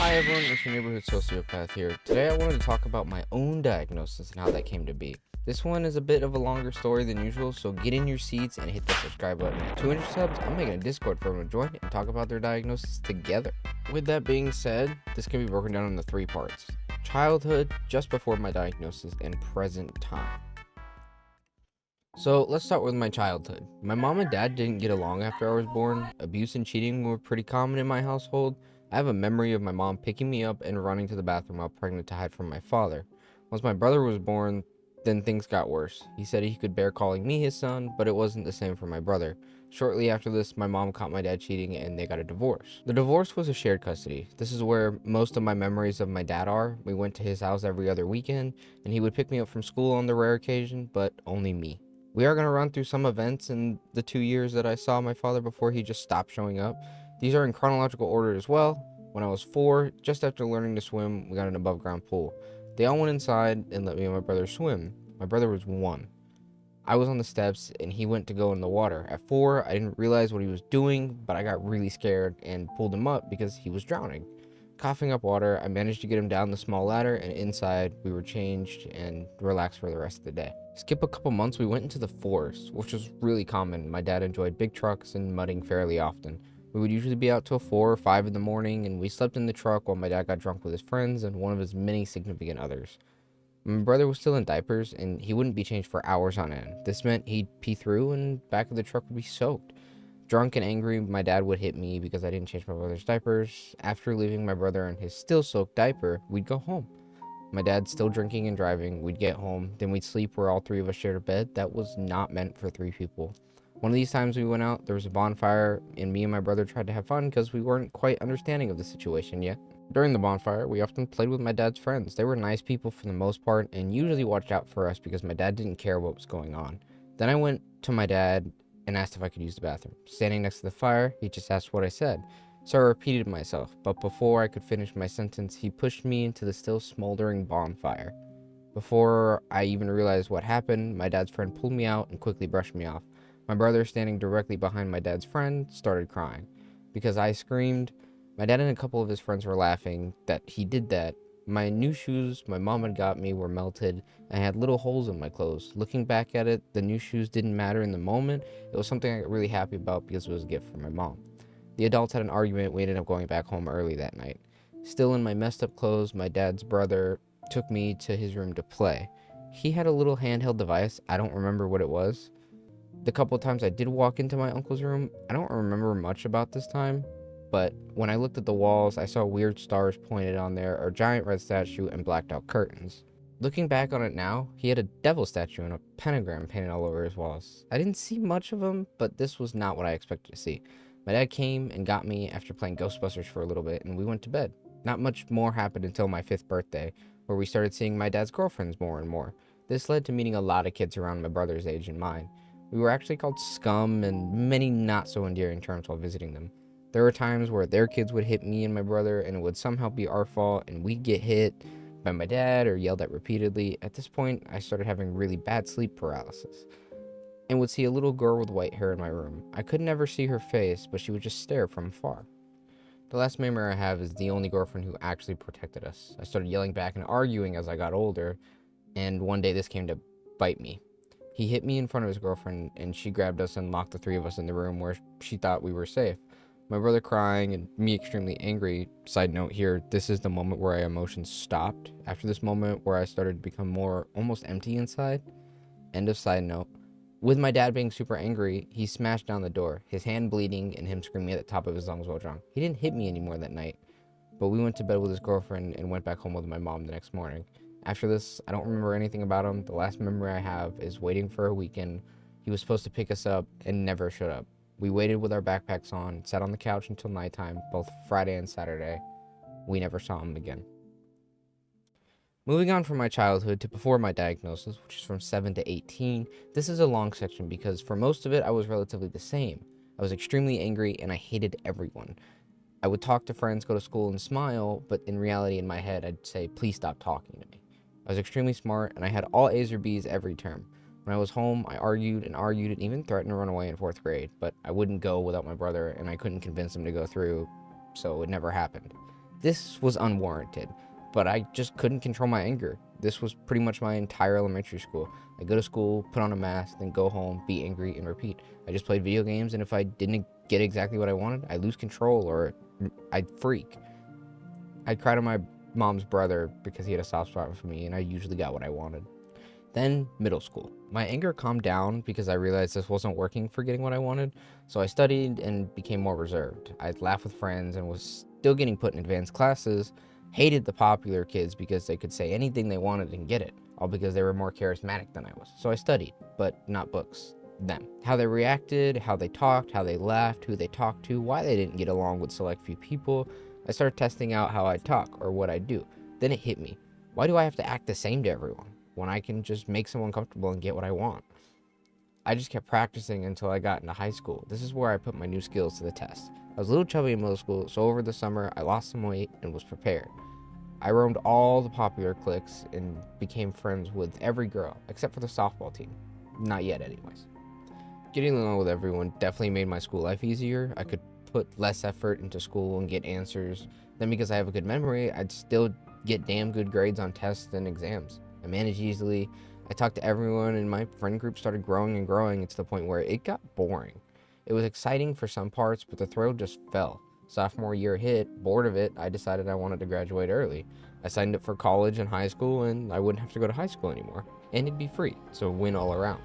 Hi everyone, it's your neighborhood sociopath here. Today I wanted to talk about my own diagnosis and how that came to be. This one is a bit of a longer story than usual, so get in your seats and hit the subscribe button. At 200 subs, I'm making a Discord for everyone to join and talk about their diagnosis together. With that being said, this can be broken down into 3 parts. Childhood, just before my diagnosis, and present time. So let's start with my childhood. My mom and dad didn't get along after I was born. Abuse and cheating were pretty common in my household. I have a memory of my mom picking me up and running to the bathroom while pregnant to hide from my father. Once my brother was born, then things got worse. He said he could bear calling me his son, but it wasn't the same for my brother. Shortly after this, my mom caught my dad cheating and they got a divorce. The divorce was a shared custody. This is where most of my memories of my dad are. We went to his house every other weekend, and he would pick me up from school on the rare occasion, but only me. We are going to run through some events in the 2 years that I saw my father before he just stopped showing up. These are in chronological order as well. When I was 4, just after learning to swim, we got an above ground pool. They all went inside and let me and my brother swim. My brother was 1. I was on the steps and he went to go in the water. At 4, I didn't realize what he was doing, but I got really scared and pulled him up because he was drowning. Coughing up water, I managed to get him down the small ladder, and inside we were changed and relaxed for the rest of the day. Skip a couple months, we went into the forest, which was really common. My dad enjoyed big trucks and mudding fairly often. We would usually be out till 4 or 5 in the morning, and we slept in the truck while my dad got drunk with his friends and one of his many significant others. My brother was still in diapers, and he wouldn't be changed for hours on end. This meant he'd pee through, and back of the truck would be soaked. Drunk and angry, my dad would hit me because I didn't change my brother's diapers. After leaving my brother in his still soaked diaper, we'd go home. My dad's still drinking and driving. We'd get home, then we'd sleep where all 3 of us shared a bed. That was not meant for 3 people. One of these times we went out, there was a bonfire, and me and my brother tried to have fun because we weren't quite understanding of the situation yet. During the bonfire, we often played with my dad's friends. They were nice people for the most part and usually watched out for us because my dad didn't care what was going on. Then I went to my dad and asked if I could use the bathroom. Standing next to the fire, he just asked what I said. So I repeated myself, but before I could finish my sentence, he pushed me into the still smoldering bonfire. Before I even realized what happened, my dad's friend pulled me out and quickly brushed me off. My brother, standing directly behind my dad's friend, started crying. Because I screamed, my dad and a couple of his friends were laughing that he did that. My new shoes my mom had got me were melted, and I had little holes in my clothes. Looking back at it, the new shoes didn't matter in the moment. It was something I got really happy about because it was a gift from my mom. The adults had an argument. We ended up going back home early that night. Still in my messed up clothes, my dad's brother took me to his room to play. He had a little handheld device. I don't remember what it was. The couple of times I did walk into my uncle's room, I don't remember much about this time. But when I looked at the walls, I saw weird stars pointed on there, a giant red statue, and blacked out curtains. Looking back on it now, he had a devil statue and a pentagram painted all over his walls. I didn't see much of him, but this was not what I expected to see. My dad came and got me after playing Ghostbusters for a little bit, and we went to bed. Not much more happened until my 5th birthday, where we started seeing my dad's girlfriends more and more. This led to meeting a lot of kids around my brother's age and mine. We were actually called scum and many not so endearing terms while visiting them. There were times where their kids would hit me and my brother, and it would somehow be our fault, and we'd get hit by my dad or yelled at repeatedly. At this point, I started having really bad sleep paralysis and would see a little girl with white hair in my room. I could never see her face, but she would just stare from afar. The last memory I have is the only girlfriend who actually protected us. I started yelling back and arguing as I got older, and one day this came to bite me. He hit me in front of his girlfriend, and she grabbed us and locked the 3 of us in the room where she thought we were safe. My brother crying and me extremely angry. Side note here, this is the moment where our emotions stopped. After this moment where I started to become more almost empty inside. End of side note. With my dad being super angry, he smashed down the door, his hand bleeding and him screaming at the top of his lungs while drunk. He didn't hit me anymore that night, but we went to bed with his girlfriend and went back home with my mom the next morning. After this, I don't remember anything about him. The last memory I have is waiting for a weekend. He was supposed to pick us up and never showed up. We waited with our backpacks on, sat on the couch until nighttime, both Friday and Saturday. We never saw him again. Moving on from my childhood to before my diagnosis, which is from 7 to 18, this is a long section because for most of it, I was relatively the same. I was extremely angry and I hated everyone. I would talk to friends, go to school and smile, but in reality in my head, I'd say, please stop talking to me. I was extremely smart and I had all A's or B's every term. When I was home, I argued and even threatened to run away in 4th grade, but I wouldn't go without my brother and I couldn't convince him to go through, so it never happened. This was unwarranted, but I just couldn't control my anger. This was pretty much my entire elementary school. I go to school, put on a mask, then go home, be angry, and repeat. I just played video games, and if I didn't get exactly what I wanted, I'd lose control or I'd freak. I'd cry to my mom's brother because he had a soft spot for me, and I usually got what I wanted. Then middle school. My anger calmed down because I realized this wasn't working for getting what I wanted, so I studied and became more reserved. I'd laugh with friends and was still getting put in advanced classes, hated the popular kids because they could say anything they wanted and get it, all because they were more charismatic than I was. So I studied, but not books. Them. How they reacted, how they talked, how they laughed, who they talked to, why they didn't get along with select few people. I started testing out how I talk or what I do. Then it hit me. Why do I have to act the same to everyone when I can just make someone comfortable and get what I want? I just kept practicing until I got into high school. This is where I put my new skills to the test. I was a little chubby in middle school, so over the summer I lost some weight and was prepared. I roamed all the popular cliques and became friends with every girl, except for the softball team. Not yet, anyways. Getting along with everyone definitely made my school life easier. I could put less effort into school and get answers. Then because I have a good memory, I'd still get damn good grades on tests and exams. I managed easily. I talked to everyone, and my friend group started growing and growing to the point where it got boring. It was exciting for some parts, but the thrill just fell. Sophomore year hit, bored of it, I decided I wanted to graduate early. I signed up for college and high school, and I wouldn't have to go to high school anymore. And it'd be free, so win all around.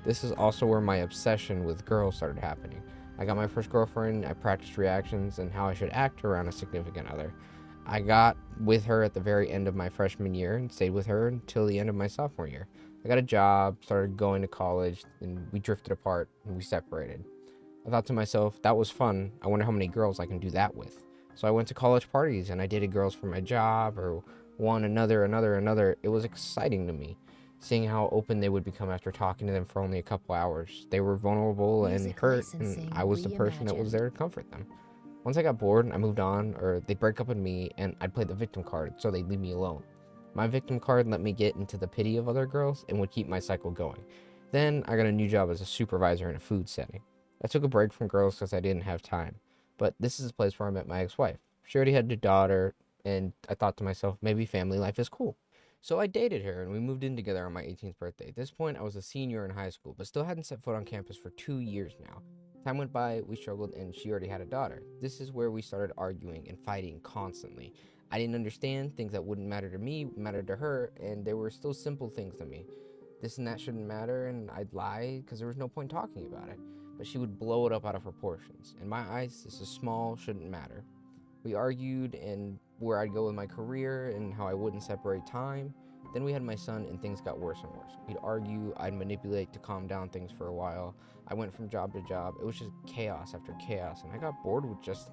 This is also where my obsession with girls started happening. I got my first girlfriend, I practiced reactions and how I should act around a significant other. I got with her at the very end of my freshman year and stayed with her until the end of my sophomore year. I got a job, started going to college, and we drifted apart and we separated. I thought to myself, that was fun. I wonder how many girls I can do that with. So I went to college parties and I dated girls for my job or one, another. It was exciting to me, seeing how open they would become after talking to them for only a couple hours. They were vulnerable and hurt, and I was the person that was there to comfort them. Once I got bored, I moved on, or they'd break up with me, and I'd play the victim card, so they'd leave me alone. My victim card let me get into the pity of other girls and would keep my cycle going. Then I got a new job as a supervisor in a food setting. I took a break from girls because I didn't have time, but this is the place where I met my ex-wife. She already had a daughter, and I thought to myself, maybe family life is cool. So I dated her and we moved in together on my 18th birthday. At this point, I was a senior in high school, but still hadn't set foot on campus for 2 years now. Time went by, we struggled, and she already had a daughter. This is where we started arguing and fighting constantly. I didn't understand things that wouldn't matter to me, mattered to her, and there were still simple things to me. This and that shouldn't matter, and I'd lie because there was no point talking about it. But she would blow it up out of proportions. In my eyes, this is small, shouldn't matter. We argued and where I'd go with my career and how I wouldn't separate time. Then we had my son and things got worse and worse. We'd argue, I'd manipulate to calm down things for a while. I went from job to job. It was just chaos after chaos, and I got bored with just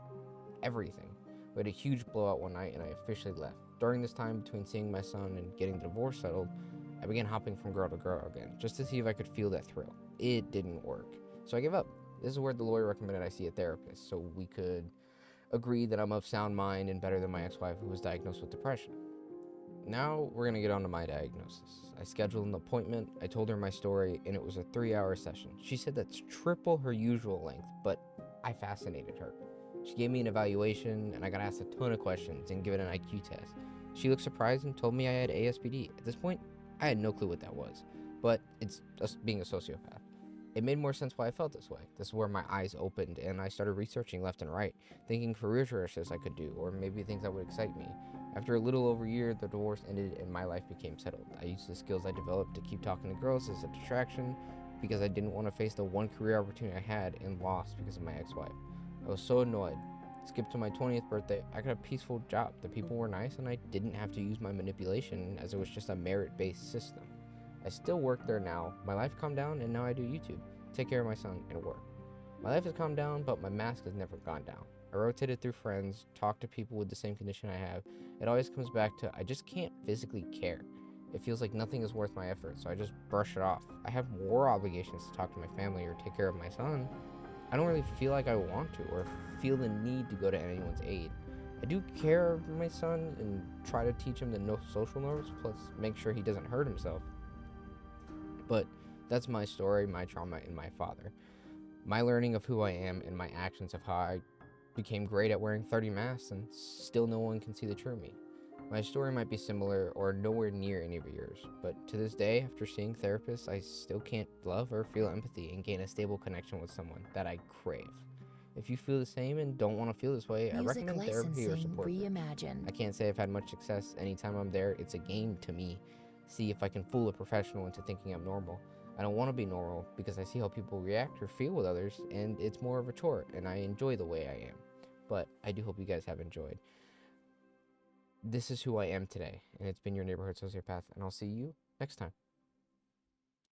everything. We had a huge blowout one night and I officially left. During this time between seeing my son and getting the divorce settled, I began hopping from girl to girl again, just to see if I could feel that thrill. It didn't work, so I gave up. This is where the lawyer recommended I see a therapist, so we could agree that I'm of sound mind and better than my ex-wife who was diagnosed with depression. Now we're gonna get on to my diagnosis. I scheduled an appointment, I told her my story, and it was a 3-hour session. She said that's triple her usual length, but I fascinated her. She gave me an evaluation, and I got asked a ton of questions and given an IQ test. She looked surprised and told me I had ASPD. At this point, I had no clue what that was, but it's just being a sociopath. It made more sense why I felt this way. This is where my eyes opened and I started researching left and right, thinking career choices I could do, or maybe things that would excite me. After a little over a year, the divorce ended and my life became settled. I used the skills I developed to keep talking to girls as a distraction because I didn't want to face the one career opportunity I had and lost because of my ex-wife. I was so annoyed. Skipped to my 20th birthday, I got a peaceful job. The people were nice and I didn't have to use my manipulation as it was just a merit-based system. I still work there now. My life calmed down and now I do YouTube, take care of my son, and work. My life has calmed down, but my mask has never gone down. I rotated through friends, talked to people with the same condition I have. It always comes back to I just can't physically care. It feels like nothing is worth my effort, so I just brush it off. I have more obligations to talk to my family or take care of my son. I don't really feel like I want to or feel the need to go to anyone's aid. I do care of my son and try to teach him the social norms, plus make sure he doesn't hurt himself. But that's my story, my trauma, and my father. My learning of who I am and my actions of how I became great at wearing 30 masks and still no one can see the true me. My story might be similar or nowhere near any of yours, but to this day, after seeing therapists, I still can't love or feel empathy and gain a stable connection with someone that I crave. If you feel the same and don't want to feel this way, I Music recommend therapy or licensing support groups. reimagined. I can't say I've had much success anytime I'm there. It's a game to me. See if I can fool a professional into thinking I'm normal. I don't want to be normal because I see how people react or feel with others, and it's more of a chore, and I enjoy the way I am. But I do hope you guys have enjoyed. This is who I am today, and it's been your neighborhood sociopath, and I'll see you next time.